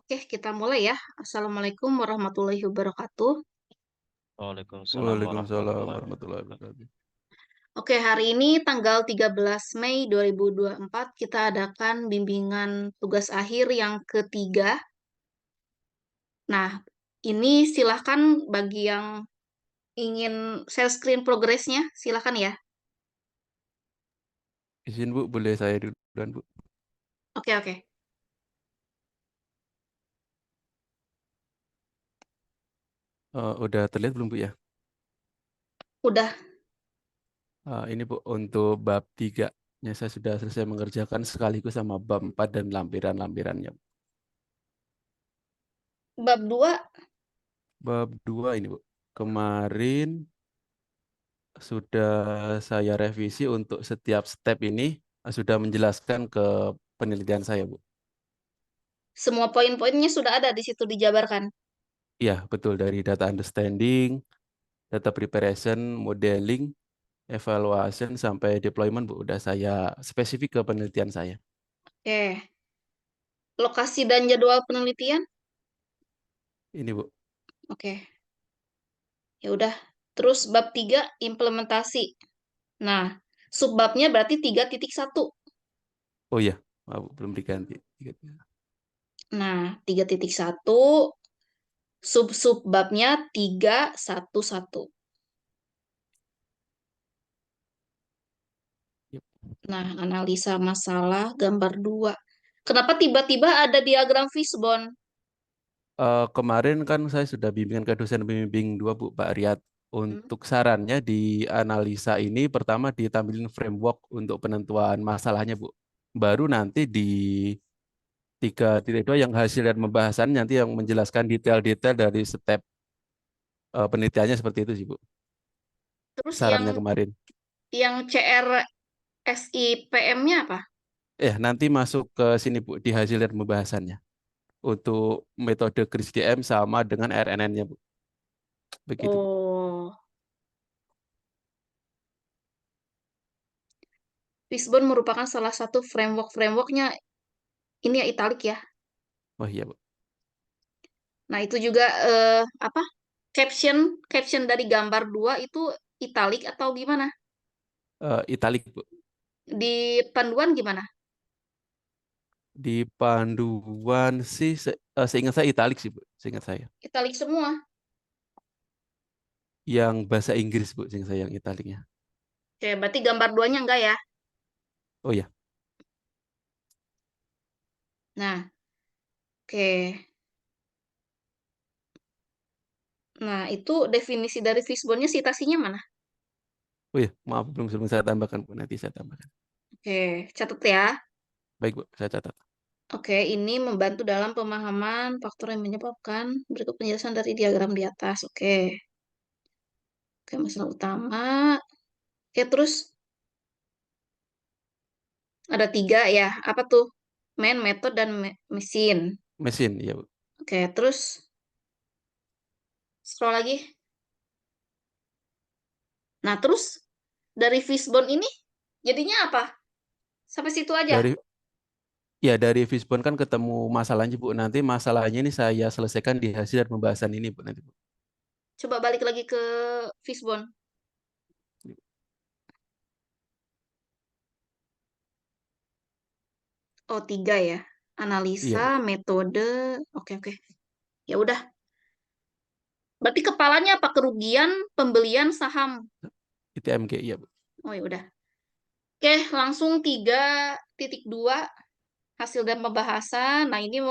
Oke, kita mulai ya. Assalamualaikum warahmatullahi wabarakatuh. Waalaikumsalam Waalaikumsalam warahmatullahi warahmatullahi wabarakatuh. wabarakatuh. Oke, hari ini tanggal 13 Mei 2024 kita adakan bimbingan tugas akhir yang ketiga. Nah, ini silahkan bagi yang ingin share screen progresnya, silahkan ya. Izin Bu, boleh saya duluan Bu? Oke, oke. Udah terlihat belum Bu ya? Udah, Ini Bu, untuk bab 3 nya saya sudah selesai mengerjakan sekaligus sama bab 4 dan lampiran-lampirannya. bab 2. Bab 2 ini Bu, kemarin sudah saya revisi untuk setiap step ini, sudah menjelaskan ke penelitian saya Bu. Semua poin-poinnya sudah ada di situ dijabarkan. Iya, betul, dari data understanding, data preparation, modeling, evaluation, sampai deployment Bu, udah saya spesifik ke penelitian saya. Oke, lokasi dan jadwal penelitian. Ini Bu. Oke, ya udah. Terus bab 3 implementasi. Nah, subbabnya berarti 3.1. Oh iya, maaf, belum diganti. Nah, 3.1 sub-subbabnya 3.1.1. Yep. Nah, analisa masalah gambar 2. Kenapa tiba-tiba ada diagram fishbone? Kemarin kan saya sudah bimbingan ke dosen pembimbing 2 Bu, Pak Riyad. Hmm. Untuk sarannya di analisa ini pertama ditampilin framework untuk penentuan masalahnya Bu. Baru nanti di 3.2 yang hasil dan pembahasan nanti yang menjelaskan detail-detail dari step penelitiannya seperti itu sih Bu. Terus Sarannya kemarin. yang CRSIPM-nya apa? Nanti masuk ke sini Bu di hasil dan pembahasannya. Untuk metode CRISPR sama dengan RNN-nya Bu. Begitu Bu. Oh, fishbone merupakan salah satu framework-frameworknya. Ini ya italik ya. Oh iya Bu. Nah, itu juga apa? Caption caption dari gambar 2 itu italik atau gimana? Italik Bu. Di panduan gimana? Di panduan sih, seingat saya italik sih, Bu. Seingat saya. Italik semua. Yang bahasa Inggris, Bu. Seingat saya yang italiknya. Oke, berarti gambar duanya enggak ya? Oh ya, Nah, oke. Nah, itu definisi dari fishbone-nya citasinya mana? oh ya, maaf belum saya tambahkan, Bu. Nanti saya tambahkan. Oke, catat ya. Baik, Bu. Saya catat. Oke, ini membantu dalam pemahaman faktor yang menyebabkan berikut penjelasan dari diagram di atas. Oke. Oke, masalah utama. Oke, terus ada 3 ya. Apa tuh? Main, method, dan mesin. Mesin, ya, Bu. Oke, terus scroll lagi. Nah, terus dari fishbone ini jadinya apa? Sampai situ aja. Dari dari Fishbone kan ketemu masalahnya, Bu. Nanti masalahnya ini saya selesaikan di hasil dan pembahasan ini, Bu. Nanti, Bu. Coba balik lagi ke fishbone. Oh, 3 ya. Iya, Analisa, Bu. metode. Oke, oke. Ya udah. Berarti kepalanya apa? Kerugian pembelian saham. ITMG, iya, Bu. Oh, ya udah. Oke, langsung 3.2 hasil dan pembahasan. Nah, ini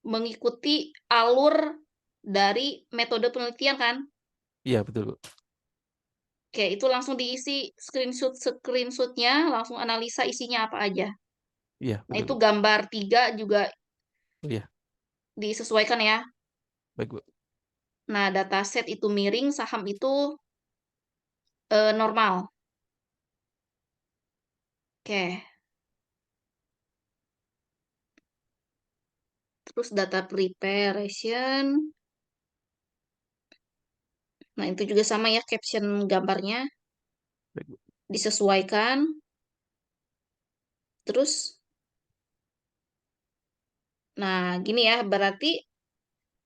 mengikuti alur dari metode penelitian kan? Iya, betul, Bu. Oke, itu langsung diisi screenshotnya, langsung analisa isinya apa aja. Iya, Nah, betul, itu Bu. gambar 3 juga Oh iya, disesuaikan ya. baik, Bu. Nah, dataset itu miring, saham itu normal. Oke, terus data preparation. Nah, itu juga sama ya caption gambarnya Baik, Bu. disesuaikan. Terus Nah, gini ya, berarti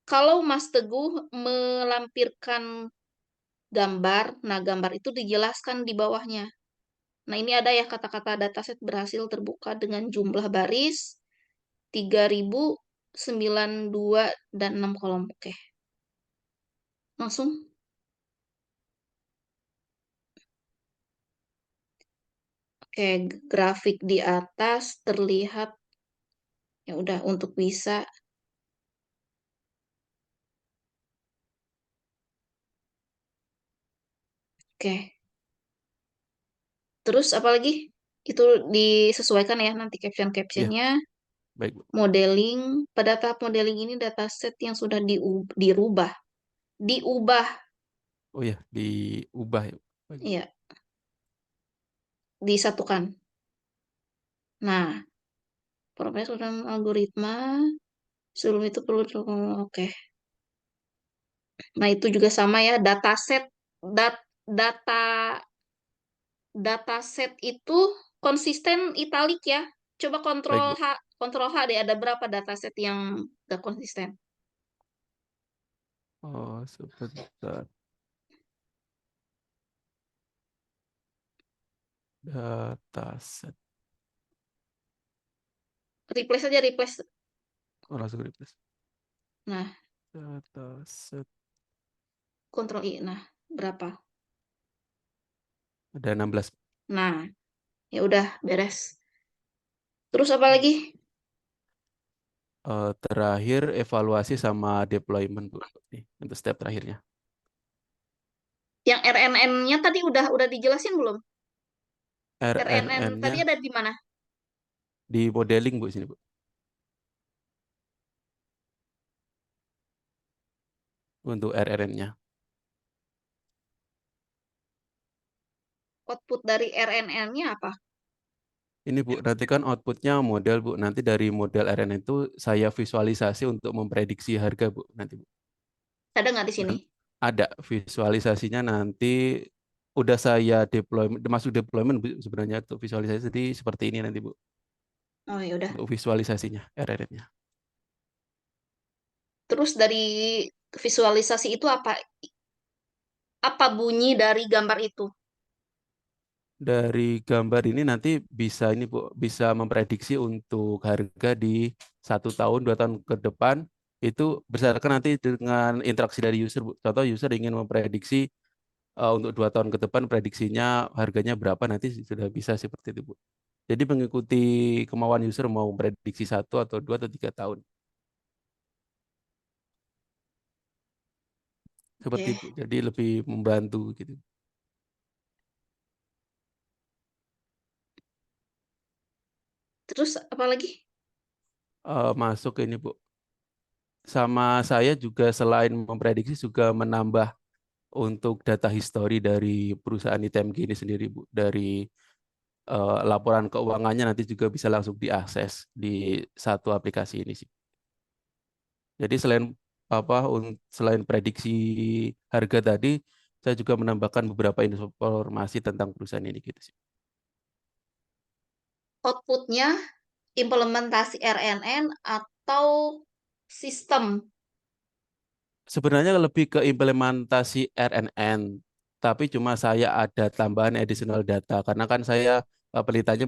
kalau Mas Teguh melampirkan gambar, nah gambar itu dijelaskan di bawahnya. Nah, ini ada ya kata-kata dataset berhasil terbuka dengan jumlah baris 3092 dan 6 kolom. Oke, langsung. Oke, grafik di atas terlihat ya udah untuk bisa. Oke, terus apa lagi? Itu disesuaikan ya nanti Iya, caption-captionnya. baik, Bu. Modeling, pada tahap modeling ini dataset yang sudah dirubah. Diubah, Oh ya, diubah ya, Bu. Baik, Bu. ya, disatukan. Nah, proses dan algoritma, sebelum itu perlu, oke. Nah, itu juga sama ya, dataset, data dataset itu konsisten italik ya. Coba Baik, kontrol Bu. H, kontrol H deh, ada berapa dataset yang gak konsisten? Oh, sebentar. Dataset. Replace aja, replace. Oh, langsung replace. Nah, Dataset. kontrol I. Nah, berapa? Ada 16. Nah, ya udah beres. Terus apa lagi? Terakhir evaluasi sama deployment, Bu. Nih, untuk step terakhirnya. Yang RNN-nya tadi udah dijelasin belum? RNN RNN-nya tadi ada di mana? di modeling, Bu, sini, Bu. Untuk RNN-nya. Output dari RNN-nya apa? Ini, Bu, nanti kan outputnya model, Bu. Nanti dari model RNN itu saya visualisasi untuk memprediksi harga, Bu. Nanti, Bu. Ada nggak di sini? Dan ada visualisasinya nanti udah saya deployment, masuk deployment, Bu, sebenarnya untuk visualisasi. Jadi seperti ini nanti, Bu. Oh ya udah. Untuk visualisasinya, RNN-nya. Terus dari visualisasi itu apa? Apa bunyi dari gambar itu? Dari gambar ini nanti bisa ini Bu, bisa memprediksi untuk harga di 1 tahun, 2 tahun ke depan itu berdasarkan nanti dengan interaksi dari user, Bu. Contoh user ingin memprediksi untuk 2 tahun ke depan prediksinya harganya berapa nanti sudah bisa seperti itu, Bu. Jadi mengikuti kemauan user mau memprediksi 1 atau 2 atau 3 tahun seperti Oke. itu. Jadi lebih membantu gitu. Terus apa lagi? Masuk ke ini, Bu. Sama saya juga selain memprediksi juga menambah untuk data history dari perusahaan ITMG ini sendiri, Bu. Dari laporan keuangannya nanti juga bisa langsung diakses di satu aplikasi ini sih. Jadi selain selain prediksi harga tadi, saya juga menambahkan beberapa informasi tentang perusahaan ini gitu sih. Outputnya implementasi RNN atau sistem? Sebenarnya lebih ke implementasi RNN, tapi cuma saya ada tambahan additional data karena kan saya pelitanya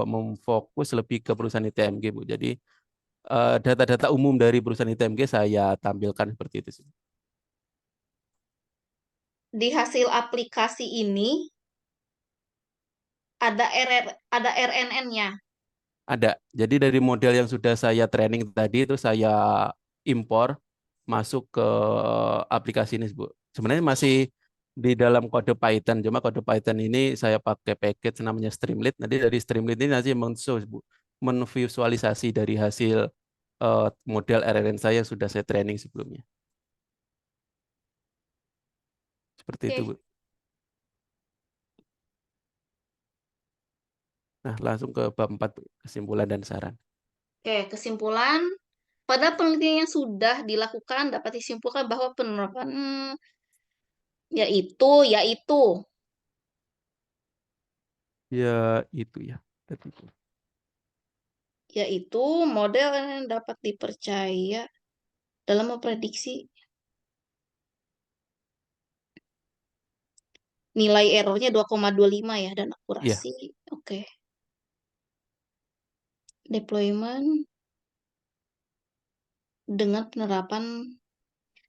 memfokus lebih ke perusahaan ITMG, Bu. Jadi data-data umum dari perusahaan ITMG saya tampilkan seperti itu sih. Di hasil aplikasi ini ada RNN-nya. Ada. Jadi dari model yang sudah saya training tadi itu saya impor masuk ke aplikasi ini, Bu. Sebenarnya masih di dalam kode Python, cuma kode Python ini saya pakai package namanya Streamlit. Nanti dari Streamlit ini nanti Bu, menvisualisasi dari hasil model RNN saya yang sudah saya training sebelumnya. Seperti itu, Bu. Oke. Nah, langsung ke bab 4, Bu, kesimpulan dan saran. Oke, kesimpulan. Pada penelitian yang sudah dilakukan dapat disimpulkan bahwa penerapan yaitu Ya, itu ya. Tadi, Bu. yaitu model yang dapat dipercaya dalam memprediksi nilai errornya 2,25 ya, dan Iya. akurasi. Oke. Deployment dengan penerapan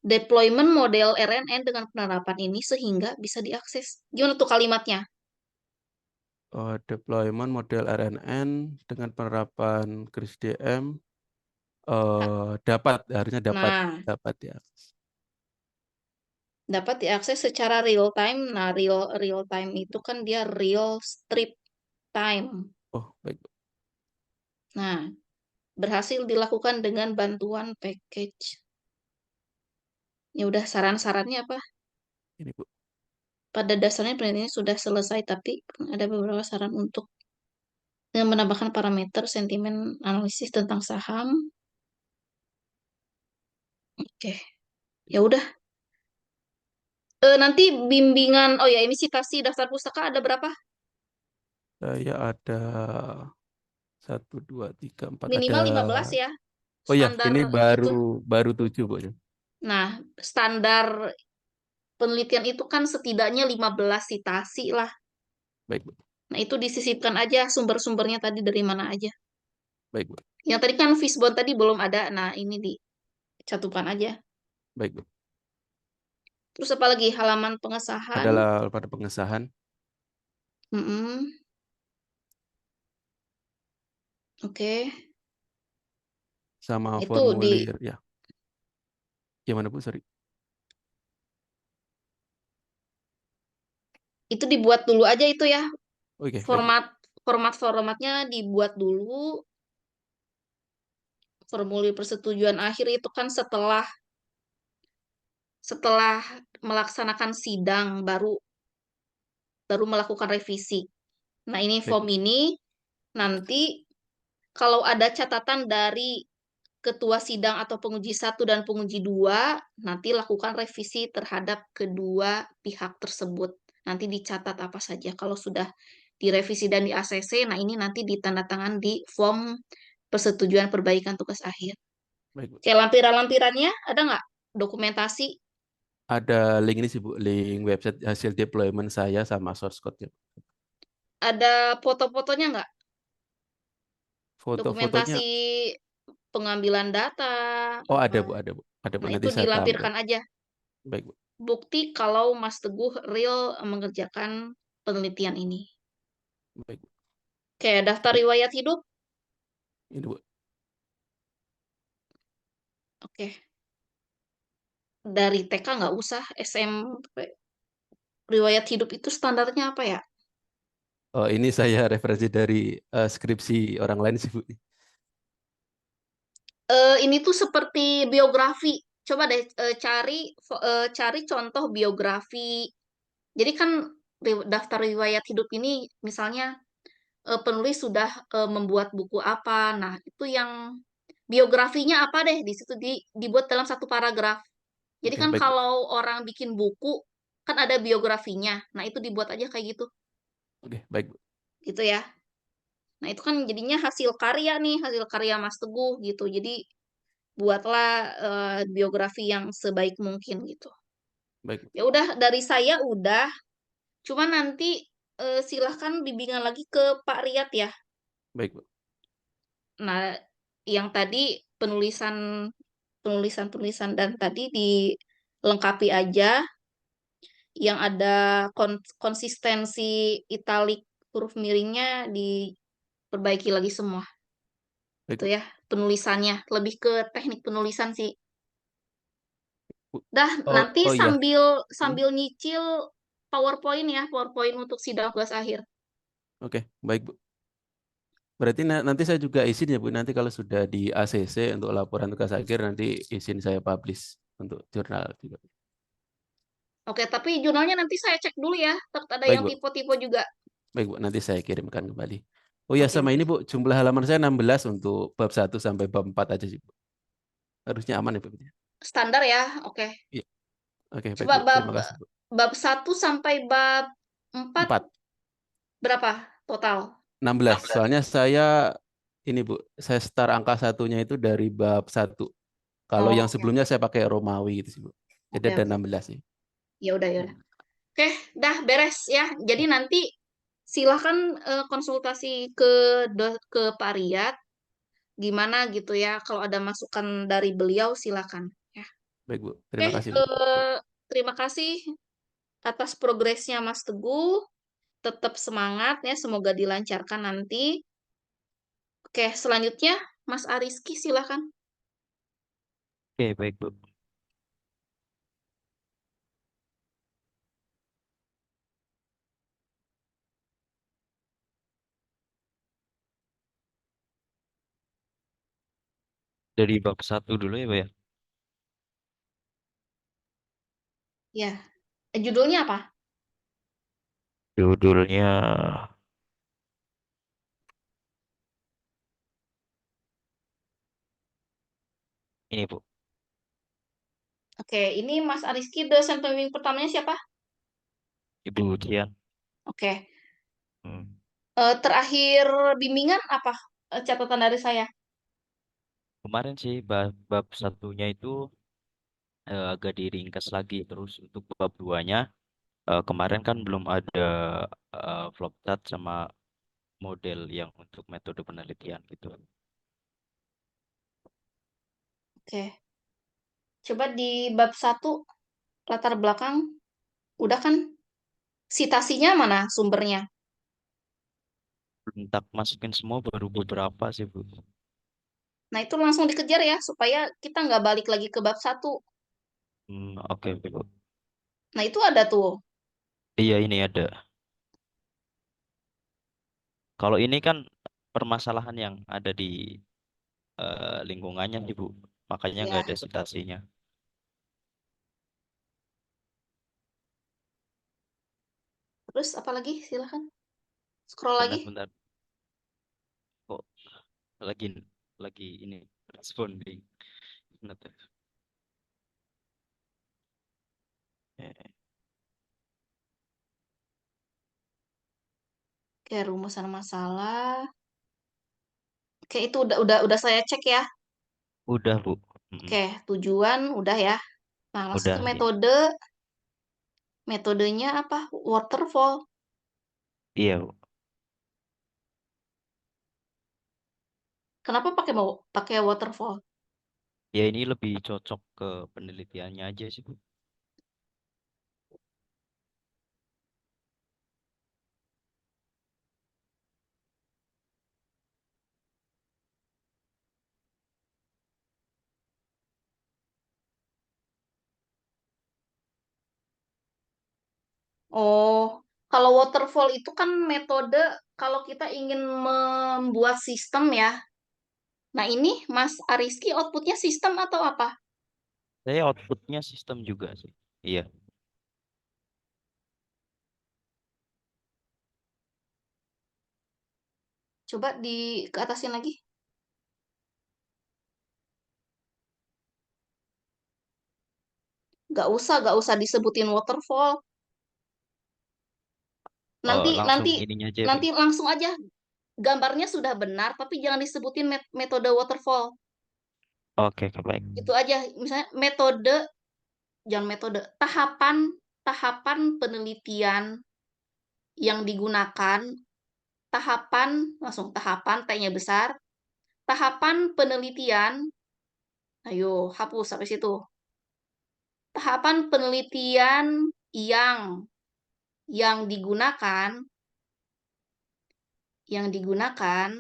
deployment model RNN dengan penerapan ini sehingga bisa diakses. Gimana tuh kalimatnya? Deployment model RNN dengan penerapan Kris DM dapat, harusnya dapat Nah, dapat ya. dapat diakses secara real time. Nah, real time itu kan dia real strip time. Oh, baik, Bu. Nah, berhasil dilakukan dengan bantuan package. Ya udah, saran-sarannya apa? Ini Bu. Pada dasarnya penelitian sudah selesai, tapi ada beberapa saran untuk dengan menambahkan parameter sentimen analisis tentang saham. Oke, ya udah. Nanti bimbingan, oh ya, ini citasi daftar pustaka ada berapa? Saya ada 1, 2, 3, 4 ada. Minimal 15 ya, Oh ya, standar ini baru itu. baru 7 Bu. Nah, standar penelitian itu kan setidaknya 15 citasi lah. Baik, Bu. Nah, itu disisipkan aja sumber-sumbernya tadi dari mana aja. Baik, Bu. Yang tadi kan Fishbone tadi belum ada, nah ini dicatukan aja. Baik, Bu. Terus apa lagi? Halaman pengesahan. Adalah pada pengesahan Mm-mm. Oke, sama itu formulir ya. Gimana Bu? Sorry. dibuat dulu aja itu ya. Oke, baik, Bu. Format formatnya dibuat dulu. Formulir persetujuan akhir itu kan setelah setelah melaksanakan sidang baru baru melakukan revisi. Nah, ini Baik, form Bu. ini nanti kalau ada catatan dari ketua sidang atau penguji satu dan penguji dua, nanti lakukan revisi terhadap kedua pihak tersebut. Nanti dicatat apa saja. Kalau sudah direvisi dan di ACC, nah ini nanti ditandatangan di form persetujuan perbaikan tugas akhir. Baik, Bu. Kayak lampiran-lampirannya, ada nggak dokumentasi? Ada link ini sih Bu, link website hasil deployment saya sama source code-nya. Ada foto-fotonya nggak? Foto-fotonya, Dokumentasi pengambilan data, oh ada apa? Bu, ada Bu. Ada Bu, Nah, nanti itu saya tampil. dilampirkan aja. Baik, Bu. Bukti kalau Mas Teguh real mengerjakan penelitian ini. Baik, Bu. Kayak daftar riwayat hidup. Ini Bu. Oke. Dari TK nggak usah, SMP. Riwayat hidup itu standarnya apa ya? Oh, ini saya referensi dari skripsi orang lain sih Bu. Ini tuh seperti biografi. Coba deh cari contoh biografi. Jadi kan daftar riwayat hidup ini misalnya penulis sudah membuat buku apa. Nah, itu yang biografinya apa deh di situ dibuat dalam satu paragraf. Jadi Oke, kan baik Bu. kalau orang bikin buku kan ada biografinya. Nah, itu dibuat aja kayak gitu. Oke, baik Bu. Gitu ya. Nah, itu kan jadinya hasil karya nih, hasil karya Mas Teguh gitu. Jadi buatlah biografi yang sebaik mungkin gitu. Baik Bu. Ya udah dari saya udah. Cuma nanti silahkan bimbingan lagi ke Pak Riyad ya. Baik Bu. Nah, yang tadi penulisan penulisan dan tadi dilengkapi aja yang ada konsistensi italik huruf miringnya diperbaiki lagi semua. Baik Itu Bu. ya penulisannya, lebih ke teknik penulisan sih. Bu. Dah, Oh, nanti oh iya. sambil Hmm? sambil nyicil PowerPoint ya, PowerPoint untuk sidang tugas akhir. Oke, baik Bu. Berarti nanti saya juga izin ya Bu, nanti kalau sudah di ACC untuk laporan tugas akhir nanti izin saya publish untuk jurnal juga. Oke, tapi jurnalnya nanti saya cek dulu ya. Takut ada Baik yang Bu. tipe-tipe juga. Baik Bu, nanti saya kirimkan kembali. Oh ya, Oke, sama oke. ini Bu, jumlah halaman saya 16 untuk bab 1 sampai bab 4 aja sih Bu. Harusnya aman ya Bu. Standar ya. Oke. Iya. Oke, baik Coba Bu. bab Terima kasih Bu. bab 1 sampai bab 4 4, berapa total? 16. Soalnya saya ini Bu, saya start angka satunya itu dari bab satu. Kalau Oh, yang oke, sebelumnya saya pakai Romawi gitu sih Bu. Jadi oke, ada oke. 16 sih. Ya udah, ya udah. Oke, dah beres ya. Jadi nanti silahkan konsultasi ke ke Pak Riyad gimana gitu ya. Kalau ada masukan dari beliau silakan ya. Baik Bu, Oke, terima kasih Bu. terima kasih atas progresnya Mas Teguh. Tetap semangat ya, semoga dilancarkan nanti. Oke, selanjutnya Mas Ariski silakan. Oke, baik, Bu. Dari bab satu dulu ya, Bu ya. Ya, judulnya apa? Judulnya ini, Bu. Oke, ini Mas Ariski dosen pembimbing pertamanya siapa? Ibu Dian. Oke, Hmm. terakhir bimbingan apa? Catatan dari saya. Kemarin sih bab satunya itu agak diringkas lagi. Terus untuk bab duanya, kemarin kan belum ada flowchart sama model yang untuk metode penelitian gitu. Oke, coba di bab satu latar belakang, udah kan? Citasinya mana sumbernya? Belum tak masukin semua, baru beberapa sih, Bu. Nah, itu langsung dikejar ya, supaya kita nggak balik lagi ke bab satu. Oke, oke, Bu. Nah, itu ada tuh. Iya, ini ada. Kalau ini kan permasalahan yang ada di lingkungannya, Ibu. Makanya nggak Ya, ada citasinya. terus apa lagi? Silahkan. Scroll lagi. Bentar-bentar. Kok lagi lagi ini responding. Bentar. Eh, Oke, rumusan masalah. Oke, itu udah saya cek ya. Udah, Bu. Oke, tujuan udah ya. Nah, langsung ke Udah ya. metode. Metodenya apa? Waterfall. Iya, Bu. Kenapa pakai waterfall? Ya ini lebih cocok ke penelitiannya aja sih, Bu. Oh, kalau waterfall itu kan metode kalau kita ingin membuat sistem ya. Nah, ini Mas Ariski outputnya sistem atau apa? Saya outputnya sistem juga sih. Iya. Coba ke atasin lagi. Gak usah disebutin waterfall. Oh, Nanti langsung nanti ininya aja, Bu. nanti langsung aja gambarnya sudah benar, tapi jangan disebutin metode waterfall. Oke, baik. Itu aja. Misalnya metode, jangan metode, tahapan tahapan penelitian yang digunakan, tahapan langsung tahapan T-nya besar, tahapan penelitian, ayo hapus sampai situ. Tahapan penelitian yang digunakan yang digunakan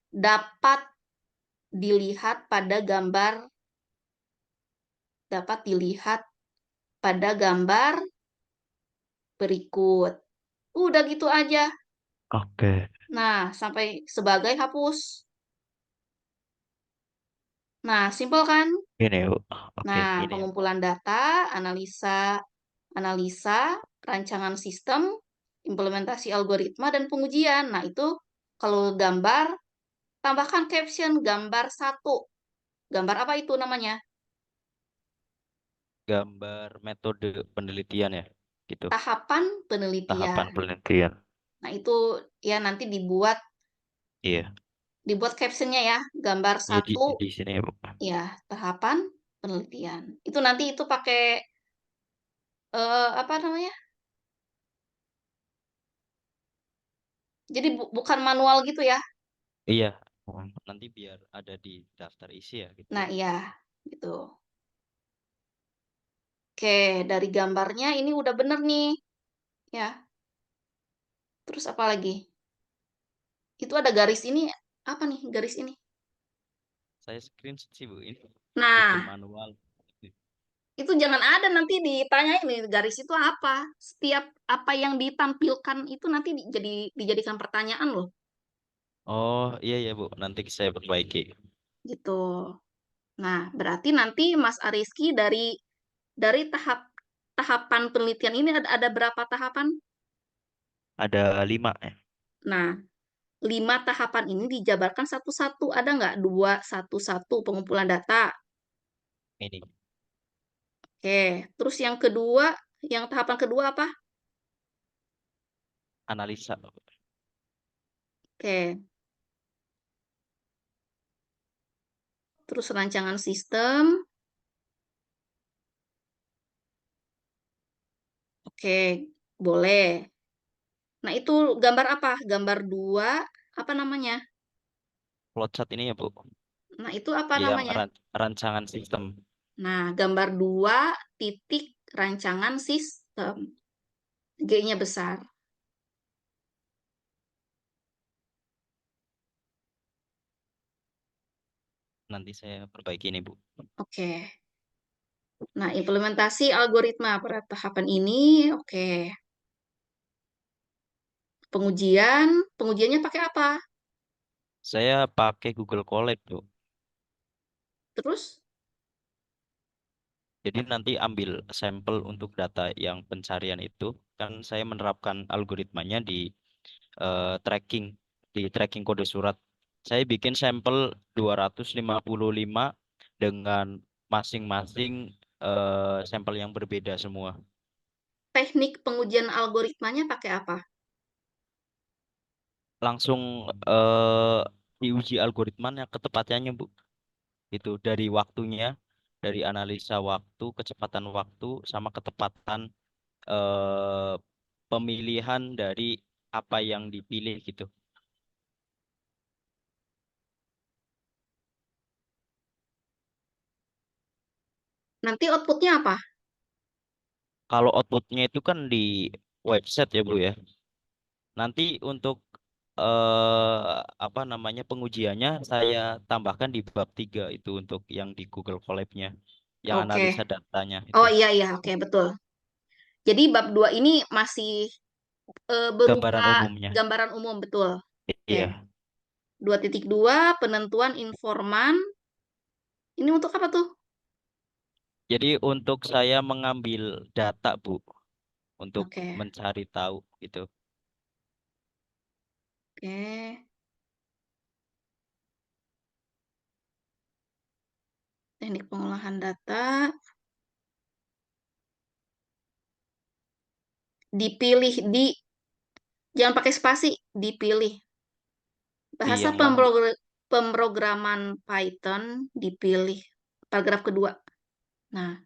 dapat dilihat pada gambar dapat dilihat pada gambar berikut. Udah gitu aja. Oke. Nah, sampai sebagai hapus. Nah, simpel kan? Ini, Bu. Oke, Nah, ini. pengumpulan data, analisa, rancangan sistem, implementasi algoritma, dan pengujian. Nah, itu kalau gambar, tambahkan caption gambar satu. Gambar apa itu namanya? Gambar metode penelitian ya. Gitu. Tahapan Tahapan penelitian. penelitian. Nah, itu ya nanti dibuat Iya. Dibuat captionnya ya, gambar Ya di 1 di sini ya, Bu. ya tahapan penelitian. Itu nanti itu pakai apa namanya? Jadi bukan manual gitu ya. Iya. Nanti biar ada di daftar isi ya gitu. Nah, iya gitu. Oke, dari gambarnya ini udah bener nih. Ya, terus apa lagi? Itu ada garis ini, apa nih garis ini? Saya screenshot sih, Bu, ini bikin Nah, manual. itu jangan ada nanti ditanyain nih garis itu apa. Setiap apa yang ditampilkan itu nanti dijadikan pertanyaan loh, Oh, iya ya, Bu. Nanti saya perbaiki. gitu. Nah, berarti nanti Mas Ariski dari tahapan penelitian ini ada berapa tahapan? Ada 5 ya. Nah, 5 tahapan ini dijabarkan satu-satu. Ada nggak? 2, 1, 1 pengumpulan data. Ini Oke, terus yang tahapan kedua apa? analisa. Oke, terus rancangan sistem. Oke, boleh. Nah, itu gambar apa? Gambar 2, apa namanya? Flowchart ini ya, Bu. Nah, itu apa Yang namanya? rancangan sistem. Nah, gambar 2 titik rancangan sistem. G-nya besar. Nanti saya perbaiki ini, Bu. Oke. Nah, implementasi algoritma pada tahapan ini, oke. Pengujiannya pakai apa? Saya pakai Google Colab, Bu. Terus, Jadi nanti ambil sampel untuk data yang pencarian itu, kan saya menerapkan algoritmanya tracking, di tracking kode surat. Saya bikin sampel 255 dengan masing-masing sampel yang berbeda semua. teknik pengujian algoritmanya pakai apa? Langsung diuji algoritmanya ketepatannya, Bu. Itu dari waktunya, dari analisa waktu, kecepatan waktu, sama ketepatan eh, pemilihan dari apa yang dipilih gitu. Nanti outputnya apa? Kalau outputnya itu kan di website ya, Bu ya. Nanti untuk apa namanya pengujiannya saya tambahkan di bab 3 itu untuk yang di Google Colab-nya, yang Oke. analisa datanya itu. Oh iya, iya, oke, betul. Jadi bab 2 ini masih berupa Gambaran umumnya. gambaran umum, betul. Oke. Iya. 2.2 penentuan informan. Ini untuk apa tuh? Jadi untuk saya mengambil data, Bu, untuk Oke. mencari tahu gitu. Oke. Teknik pengolahan data. Dipilih jangan pakai spasi, dipilih. Di Bahasa yang mana, Bu? pemrograman Python dipilih. Paragraf kedua. Nah,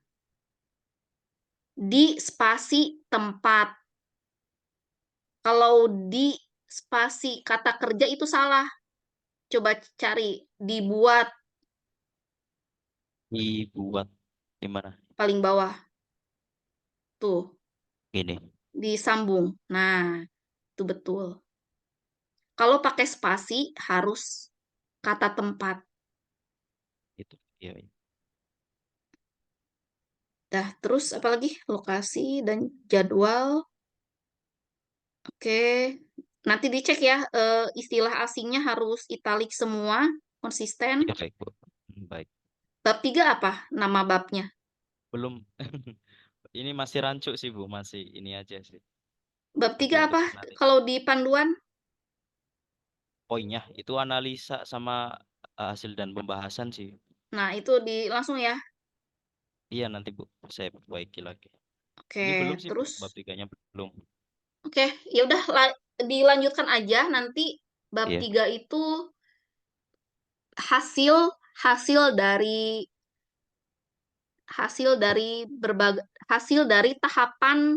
di spasi tempat. Kalau di spasi kata kerja itu salah. Coba cari dibuat Dibuat di mana? paling bawah. Tuh, Gini. disambung. Nah, itu betul. Kalau pakai spasi harus kata tempat. Itu. Iya, iya. Dah, terus apalagi? Lokasi dan jadwal. Oke. Nanti dicek ya, istilah asingnya harus italik semua, konsisten. Iya, baik, Bu. Baik. Bab 3 apa nama babnya? Belum. Ini masih rancu sih, Bu, masih ini aja sih. Bab Masih 3 untuk apa? analisa. Kalau di panduan? Poinnya itu analisa sama hasil dan pembahasan sih. Nah, itu langsung ya. Iya, nanti, Bu, saya perbaiki lagi. Oke, Ini belum sih, Bu, terus bab 3-nya belum. oke, ya udah dilanjutkan aja nanti bab Iya. 3 itu hasil dari hasil dari tahapan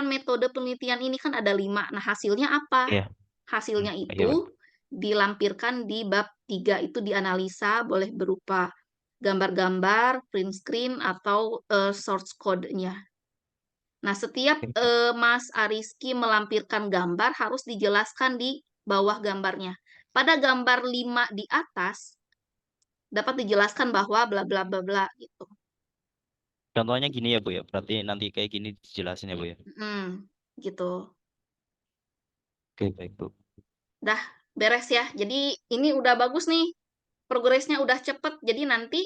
metode penelitian ini kan ada 5. Nah, hasilnya apa? Iya. Hasilnya Iya, itu dilampirkan di bab 3, itu dianalisa, boleh berupa gambar-gambar, print screen, atau source code-nya. Nah, setiap Mas Ariski melampirkan gambar harus dijelaskan di bawah gambarnya. Pada gambar 5 di atas dapat dijelaskan bahwa bla bla bla bla gitu. Contohnya gini ya Bu ya. Berarti nanti kayak gini dijelasin ya Bu ya. Gitu. Oke, baik Bu. Dah beres ya. Jadi ini udah bagus nih. Progresnya udah cepet. Jadi nanti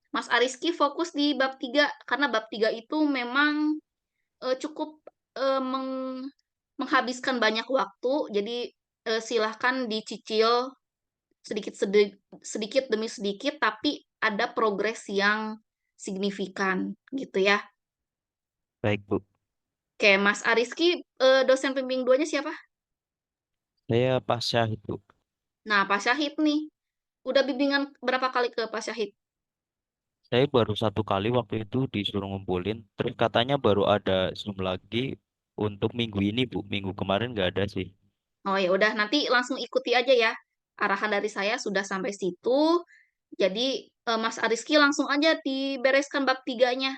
Mas Ariski fokus di bab 3 karena bab 3 itu memang cukup menghabiskan banyak waktu. Jadi silahkan dicicil sedikit demi sedikit, tapi ada progres yang signifikan gitu ya. Baik Bu. Oke, Mas Ariski, dosen pembimbing 2-nya siapa? Saya Pak Syahid Bu. Nah, Pak Syahid nih. Udah bimbingan berapa kali ke Pak Syahid? Saya baru 1 kali waktu itu disuruh ngumpulin. Terus katanya baru ada Zoom lagi untuk minggu ini Bu. Minggu kemarin nggak ada sih. Oh ya udah, nanti langsung ikuti aja ya. Arahan dari saya sudah sampai situ. Jadi Mas Ariski langsung aja dibereskan bab 3-nya.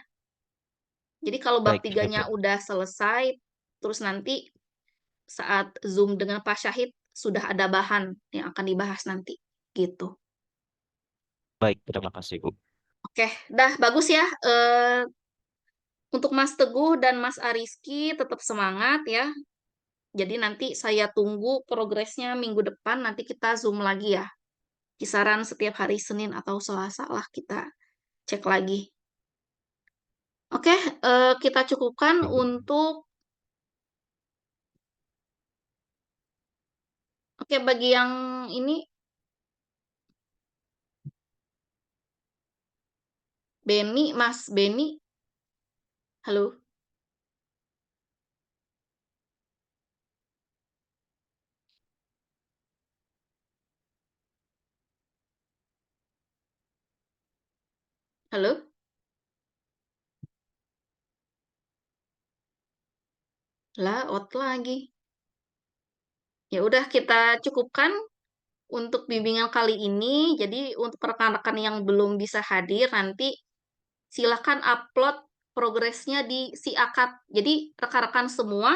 Jadi kalau bab Baik, siap 3-nya Bu. udah selesai, terus nanti saat Zoom dengan Pak Syahid sudah ada bahan yang akan dibahas nanti. Gitu. Baik, terima kasih Bu. Oke, dah bagus ya. Untuk Mas Teguh dan Mas Ariski tetap semangat ya. Jadi nanti saya tunggu progresnya minggu depan. Nanti kita Zoom lagi ya. Kisaran setiap hari Senin atau Selasa lah kita cek lagi. Oke, kita cukupkan untuk bagi yang ini Mas Beni, halo. Halo? Lah, out lagi. Ya udah kita cukupkan untuk bimbingan kali ini. Jadi untuk rekan-rekan yang belum bisa hadir nanti silakan upload progresnya di si akad. Jadi rekan-rekan semua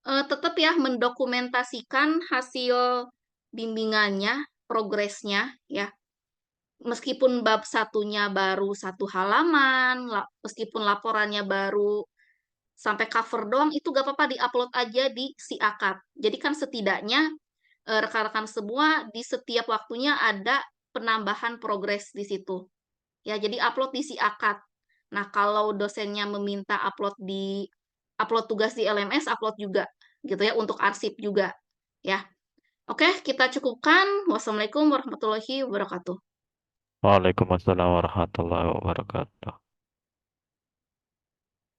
tetap ya mendokumentasikan hasil bimbingannya, progresnya ya. Meskipun bab satunya baru 1 halaman, meskipun laporannya baru sampai cover doang, itu gak apa-apa diupload aja di si akad. Jadi kan setidaknya rekan-rekan semua di setiap waktunya ada penambahan progres di situ. Ya, jadi upload di si akad. Nah, kalau dosennya meminta upload tugas di LMS, upload juga gitu ya untuk arsip juga ya. Oke, kita cukupkan. Wassalamualaikum warahmatullahi wabarakatuh. Waalaikumsalam warahmatullahi wabarakatuh.